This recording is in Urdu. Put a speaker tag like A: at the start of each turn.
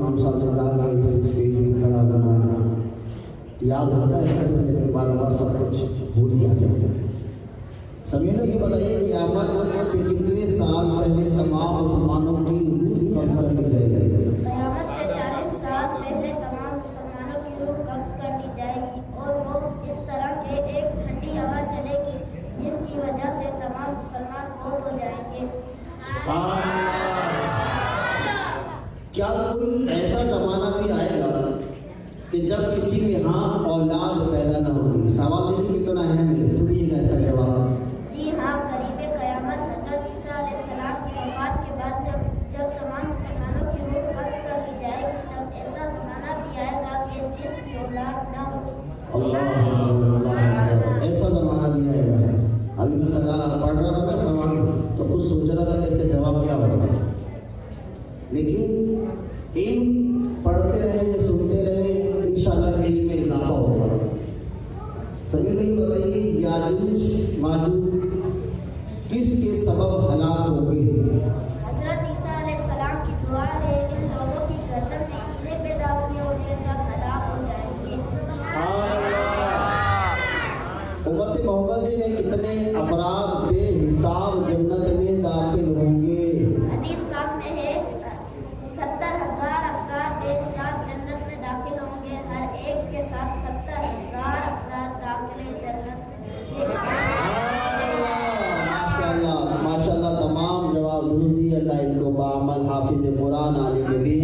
A: امام صاحب نے کہا کہ اس اسٹیج پہ کھڑا ہونا یاد ہوتا ہے لیکن بعد بار سب کچھ بھول جاتے ہیں. سمیرہ یہ بتائیے کہ قیامت سے کتنے سال پہلے تمام مسلمانوں کی روح قبض کر لی جائے گی؟
B: قیامت سے 40 سال پہلے تمام مسلمانوں کی روح قبض کر لی جائے گی اور وہ اس طرح کہ ایک ٹھنڈی ہوا چلے گی جس کی وجہ سے تمام مسلمان فوت ہو جائیں گے.
A: کیا کوئی ایسا زمانہ بھی آئے گا کہ جب کسی کے ہاں اولاد پیدا نہ ہوگی؟ سوال دیکھیں کتنا اہم ہے، سنیے گا اس کا جواب.
B: جی ہاں، قریب قیامت حضرت عیسیٰ علیہ السلام کی وفات کے بعد جب تمام مسلمانوں کی روح قبض کر لی جائے گی تب ایسا زمانہ بھی آئے گا کہ جس کی اولاد نہ ہوگی.
A: اللہ اکبر، ایسا زمانہ بھی آئے گا. ابھی میں سوال پڑھ رہا تھا سوال تو خود سوچ رہا تھا کہ اس کا جواب کیا ہوگا، لیکن علم پڑھتے رہے سنتے رہے انشاءاللہ علم میں اضافہ ہوگا. سبھی نے یہ بتائیے یاجوج ماجوج کس کے سبب ہلاک ہو گئے؟
B: حضرت عیسیٰ علیہ السلام کی دعا ہے ان لوگوں کی گردن میں کیڑے پیدا ہوئے اور یہ سب ہلاک ہو جائیں گے.
A: امت محمد میں کتنے افراد بے حساب جنت میں داخل ہوں گے؟
B: حدیث پاک میں ہے 70,000 افراد بے حساب جنت میں داخل ہوں گے. ہر ایک کے ساتھ 70,000 افراد داخل جنت میں.
A: ماشاءاللہ تمام جواب درست دیے. اللہ ان کو بعمل حافظ قرآن عالم دین